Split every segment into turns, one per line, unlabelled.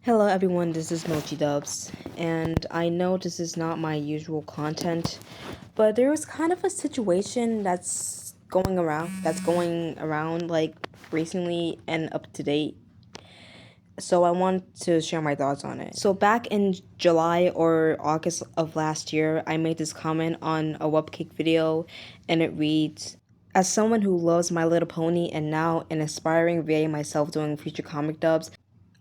Hello everyone, this is Mochi Dubs, and I know this is not my usual content, but there was kind of a situation that's going around like recently and up to date. So I want to share my thoughts on it. So back in July or August of last year, I made this comment on a Wubcake video, and it reads, "As someone who loves My Little Pony and now an aspiring VA myself doing future comic dubs,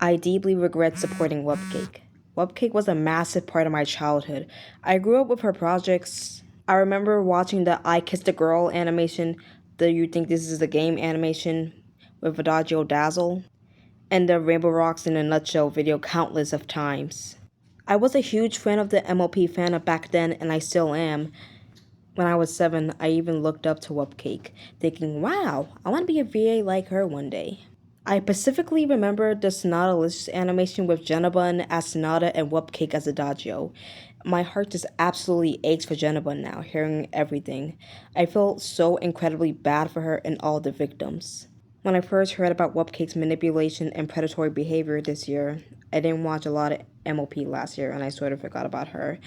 I deeply regret supporting Wubcake. Wubcake was a massive part of my childhood. I grew up with her projects. I remember watching the I Kissed a Girl animation, the You Think This Is a Game animation with Adagio Dazzle, and the Rainbow Rocks in a Nutshell video countless of times. I was a huge fan of the MLP fan back then, and I still am. When I was 7, I even looked up to Wubcake, thinking, wow, I want to be a VA like her one day. I specifically remember the Sonata Licious animation with Jennabun as Sonata and Wubcake as Adagio. My heart just absolutely aches for Jennabun now, hearing everything. I felt so incredibly bad for her and all the victims. When I first heard about Wubcake's manipulation and predatory behavior this year, I didn't watch a lot of MLP last year and I sort of forgot about her.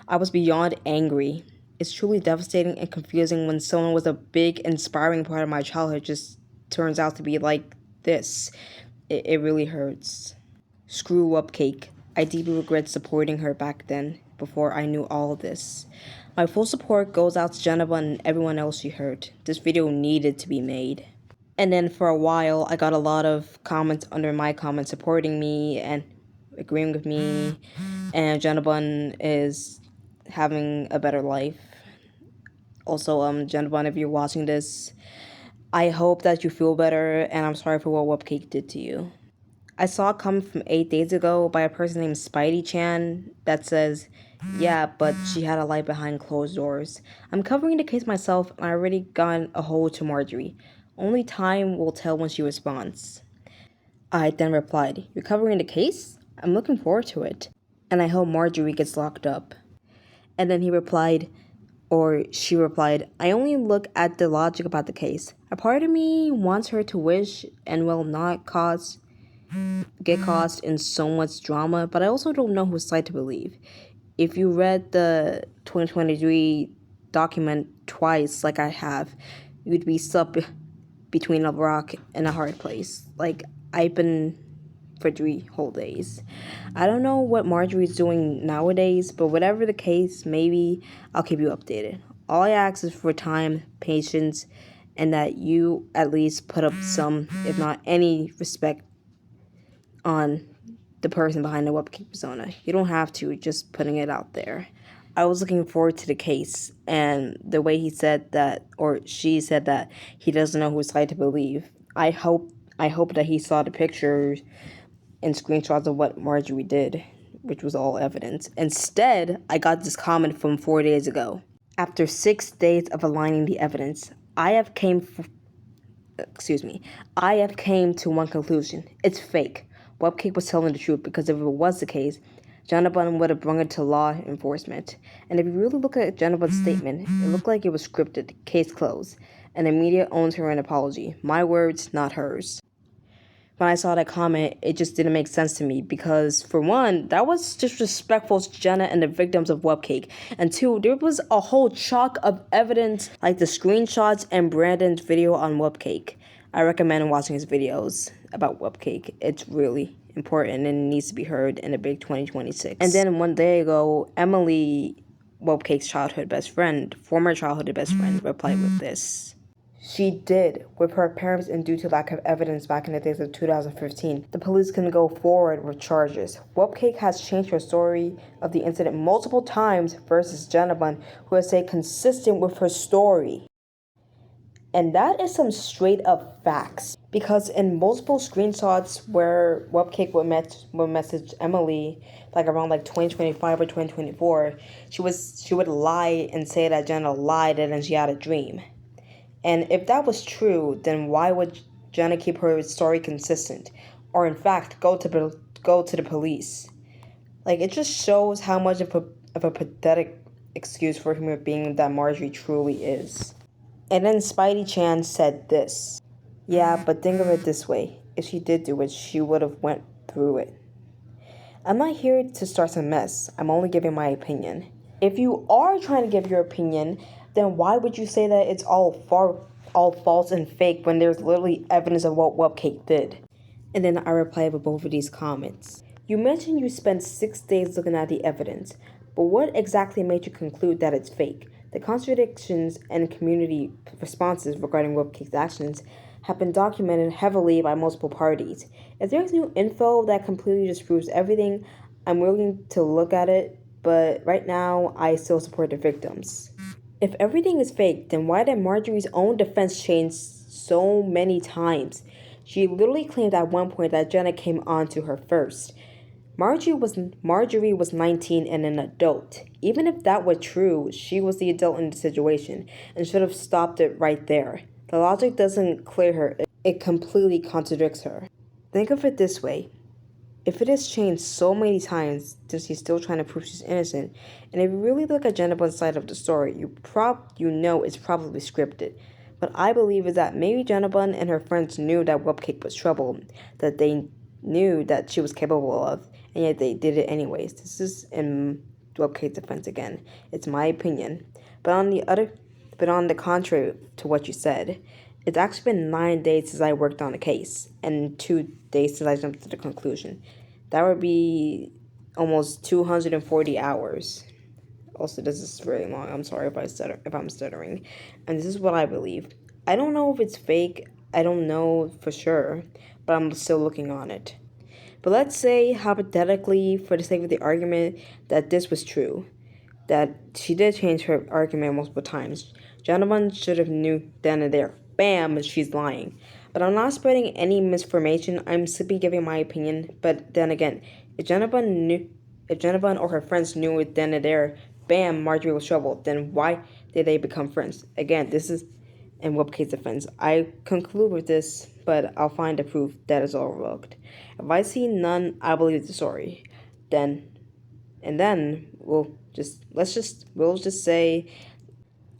I was beyond angry. It's truly devastating and confusing when someone was a big, inspiring part of my childhood just turns out to be like this. It really hurts. Screw Wubcake. I deeply regret supporting her back then, before I knew all of this. My full support goes out to Jennabun and everyone else she hurt. This video needed to be made. And then for a while, I got a lot of comments under my comment supporting me and agreeing with me. And Jennabun is having a better life. Also, Jennabun, if you're watching this, I hope that you feel better, and I'm sorry for what Wubcake did to you. I saw a comment from 8 days ago by a person named Spidey Chan that says, yeah, but she had a life behind closed doors. I'm covering the case myself, and I already got a hold to Marjorie. Only time will tell when she responds. I then replied, you're covering the case? I'm looking forward to it. And I hope Marjorie gets locked up. And then he replied, or she replied, I only look at the logic about the case. A part of me wants her to wish and will not get caught in so much drama, but I also don't know whose side to believe. If you read the 2023 document twice, like I have, you'd be stuck between a rock and a hard place. Like I've been for 3 whole days. I don't know what Marjorie's doing nowadays, but whatever the case, maybe I'll keep you updated. All I ask is for time, patience, and that you at least put up some, if not any, respect on the person behind the Wubcake persona. You don't have to, just putting it out there. I was looking forward to the case, and the way he said that, or she said that he doesn't know whose side to believe. I hope that he saw the pictures and screenshots of what Marjorie did, which was all evidence. Instead, I got this comment from 4 days ago. After 6 days of aligning the evidence, I have came to one conclusion. It's fake. Wubcake was telling the truth, because if it was the case, Jennabun would have brought it to law enforcement. And if you really look at Jennabun's statement, it looked like it was scripted, case closed, and the media owns her an apology. My words, not hers. When I saw that comment, it just didn't make sense to me, because for one, that was disrespectful to Jenna and the victims of Wubcake, and two, there was a whole chalk of evidence like the screenshots and Brandon's video on Wubcake. I recommend watching his videos about Wubcake. It's really important and it needs to be heard in the big 2026. And then 1 day ago, Emily, Wubcake's former childhood best friend, replied with this. She did, with her appearance and due to lack of evidence back in the days of 2015. The police can go forward with charges. Wubcake has changed her story of the incident multiple times versus Jennabun, who has stayed consistent with her story. And that is some straight up facts. Because in multiple screenshots where Wubcake would message Emily, like around 2025 or 2024, she would lie and say that Jenna lied and then she had a dream. And if that was true, then why would Jenna keep her story consistent? Or in fact, go to the police? It just shows how much of a pathetic excuse for human being that Marjorie truly is. And then Spidey Chan said this. Yeah, but think of it this way. If she did do it, she would have went through it. I'm not here to start some mess. I'm only giving my opinion. If you are trying to give your opinion, then why would you say that it's all false and fake when there's literally evidence of what Wubcake did? And then I replied with both of these comments. You mentioned you spent 6 days looking at the evidence, but what exactly made you conclude that it's fake? The contradictions and community responses regarding Wubcake's actions have been documented heavily by multiple parties. If there's new info that completely disproves everything, I'm willing to look at it, but right now I still support the victims. If everything is fake, then why did Marjorie's own defense change so many times? She literally claimed at one point that Jenna came on to her first. Marjorie was 19 and an adult. Even if that were true, she was the adult in the situation and should have stopped it right there. The logic doesn't clear her, it completely contradicts her. Think of it this way. If it has changed so many times, then she's still trying to prove she's innocent. And if you really look at Jennabun's side of the story, you know it's probably scripted. What I believe is that maybe Jennabun and her friends knew that Wubcake was trouble, that they knew that she was capable of, and yet they did it anyways. This is in Wubcake's defense again. It's my opinion. But on the contrary to what you said, it's actually been 9 days since I worked on the case, and 2 days since I jumped to the conclusion. That would be almost 240 hours. Also, this is really long. I'm sorry if I'm stuttering. And this is what I believe. I don't know if it's fake. I don't know for sure, but I'm still looking on it. But let's say, hypothetically, for the sake of the argument, that this was true. That she did change her argument multiple times. Jennabun should have knew then and there. Bam, she's lying. But I'm not spreading any misinformation. I'm simply giving my opinion. But then again, if Jennabun or her friends knew it then and there, bam, Marjorie was troubled. Then why did they become friends? Again, this is in Wubcake's defense. I conclude with this, but I'll find the proof that is overlooked. If I see none, I believe the story. Then we'll just say,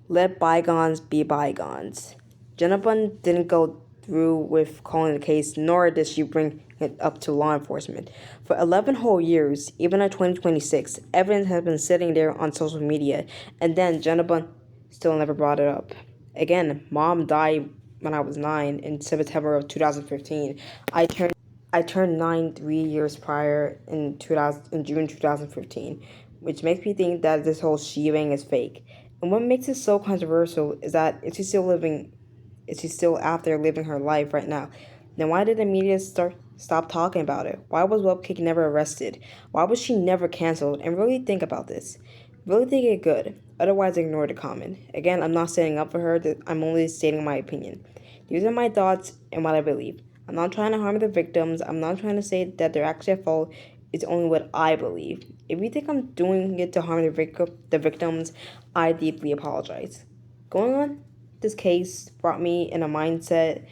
let bygones be bygones. Jennabun didn't go through with calling the case, nor did she bring it up to law enforcement. For 11 whole years, even in 2026, evidence has been sitting there on social media, and then Jennabun still never brought it up. Again, mom died when I was 9 in September of 2015. I turned 9 3 years prior in June 2015, which makes me think that this whole shebang is fake. And what makes it so controversial is that is she still out there living her life right now? Then why did the media stop talking about it? Why was Wubcake never arrested? Why was she never canceled? And really think about this. Really think it good. Otherwise, ignore the comment. Again, I'm not standing up for her. I'm only stating my opinion. These are my thoughts and what I believe. I'm not trying to harm the victims. I'm not trying to say that they're actually at fault. It's only what I believe. If you think I'm doing it to harm the victims, I deeply apologize. Going on, this case brought me in a mindset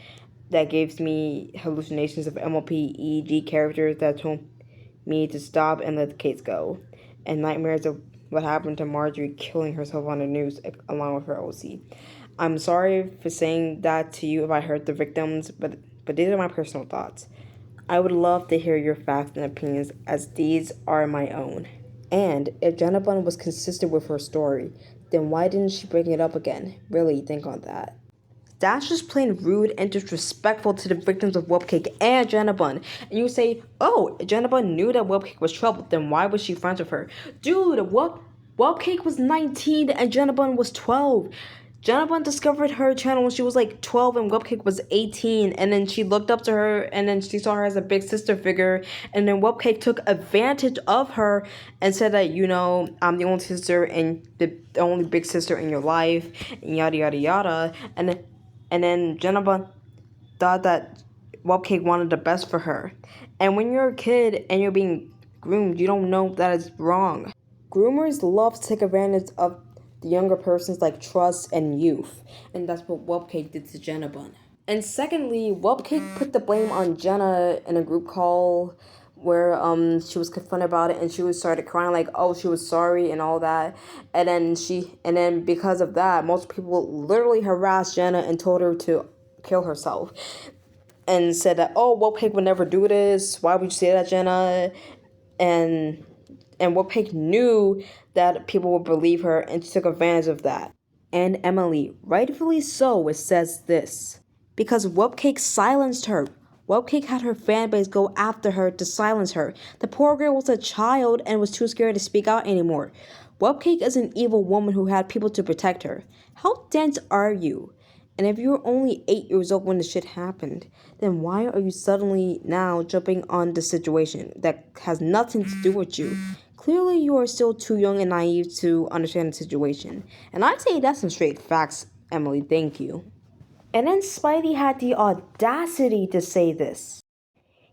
that gives me hallucinations of MLP characters that told me to stop and let the case go, and nightmares of what happened to Marjorie killing herself on the news along with her OC. I'm sorry for saying that to you if I hurt the victims, but these are my personal thoughts. I would love to hear your facts and opinions, as these are my own. And if Jennabun was consistent with her story, then why didn't she bring it up again? Really think on that. That's just plain rude and disrespectful to the victims of Wubcake and Jennabun. And you say, oh, Jennabun knew that Wubcake was troubled, then why was she friends with her? Dude, Wubcake was 19 and Jennabun was 12. Jennabun discovered her channel when she was like 12 and Wubcake was 18, and then she looked up to her and then she saw her as a big sister figure, and then Wubcake took advantage of her and said that, I'm the only sister and the only big sister in your life, and yada yada yada, and then Jennabun thought that Wubcake wanted the best for her. And when you're a kid and you're being groomed, you don't know that it's wrong. Groomers love to take advantage of the younger person's trust and youth, and that's what Wubcake did to Jennabun. And secondly, Wubcake put the blame on Jenna in a group call where she was confronted about it, and she started crying she was sorry and all that, and then because of that, most people literally harassed Jenna and told her to kill herself, and said that Wubcake would never do this. Why would you say that, Jenna? And Wubcake knew that people would believe her and took advantage of that. And Emily, rightfully so, it says this. Because Wubcake silenced her. Wubcake had her fan base go after her to silence her. The poor girl was a child and was too scared to speak out anymore. Wubcake is an evil woman who had people to protect her. How dense are you? And if you were only 8 years old when the shit happened, then why are you suddenly now jumping on the situation that has nothing to do with you? Clearly, you are still too young and naive to understand the situation. And I'd say that's some straight facts, Emily. Thank you. And then Spidey had the audacity to say this.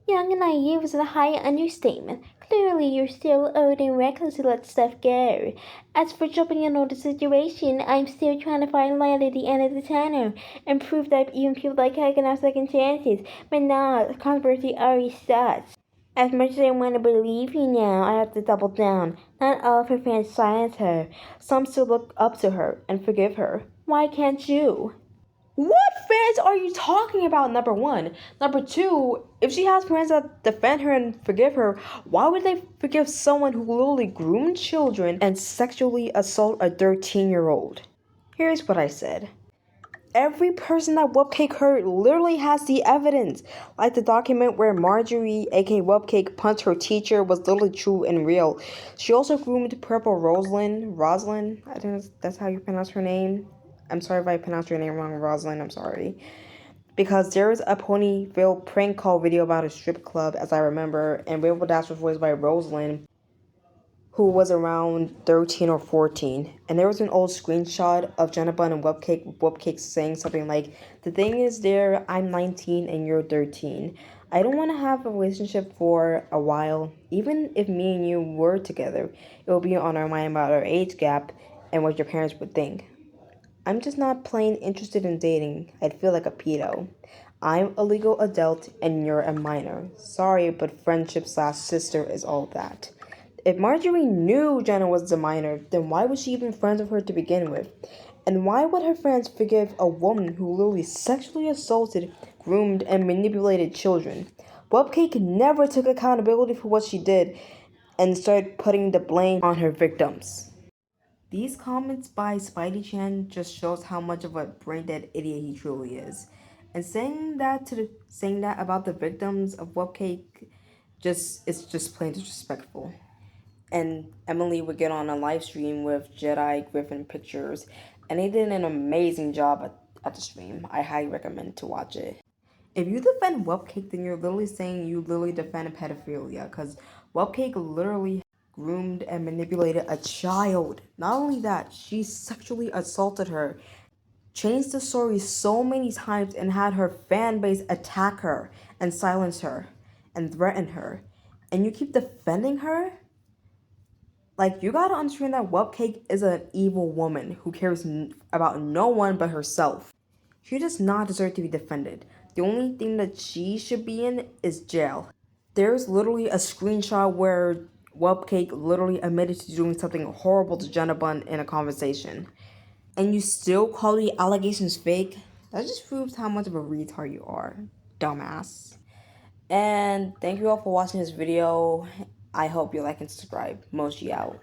Young and naive is a high understatement. Clearly, you're still old and reckless to let stuff go. As for jumping in on the situation, I'm still trying to find light at the end of the tunnel and prove that even people like her can have second chances. But now, the controversy already starts. As much as I want to believe you now, I have to double down. Not all of her fans silence her. Some still look up to her and forgive her. Why can't you?
What fans are you talking about, number one? Number two, if she has friends that defend her and forgive her, why would they forgive someone who literally groomed children and sexually assault a 13-year-old? Here's what I said. Every person that Wubcake hurt literally has the evidence. Like the document where Marjorie, aka Wubcake, punched her teacher was literally true and real. She also groomed Purple Rosalind, I think that's how you pronounce her name. I'm sorry if I pronounced your name wrong, Rosalind, I'm sorry. Because there was a Ponyville prank call video about a strip club, as I remember, and Rainbow Dash was voiced by Rosalind, who was around 13 or 14. And there was an old screenshot of Jennabun and Wubcake saying something like, the thing is there, I'm 19 and you're 13. I don't want to have a relationship for a while. Even if me and you were together, it will be on our mind about our age gap and what your parents would think. I'm just not plain interested in dating. I'd feel like a pedo. I'm a legal adult and you're a minor. Sorry, but friendship/sister is all that. If Marjorie knew Jenna was a minor, then why was she even friends with her to begin with? And why would her friends forgive a woman who literally sexually assaulted, groomed, and manipulated children? Wubcake never took accountability for what she did and started putting the blame on her victims. These comments by Spidey Chan just shows how much of a brain dead idiot he truly is. And saying that about the victims of Wubcake it's just plain disrespectful. And Emily would get on a live stream with Jedi Griffin Pictures, and they did an amazing job at the stream. I highly recommend to watch it. If you defend Wubcake, then you're literally saying you literally defend pedophilia, because Wubcake literally groomed and manipulated a child. Not only that, she sexually assaulted her, changed the story so many times, and had her fan base attack her and silence her and threaten her. And you keep defending her? Like, you gotta understand that Wubcake is an evil woman who cares about no one but herself. She does not deserve to be defended. The only thing that she should be in is jail. There's literally a screenshot where Wubcake literally admitted to doing something horrible to Jennabun in a conversation. And you still call the allegations fake? That just proves how much of a retard you are, dumbass. And thank you all for watching this video. I hope you like and subscribe. Moji out.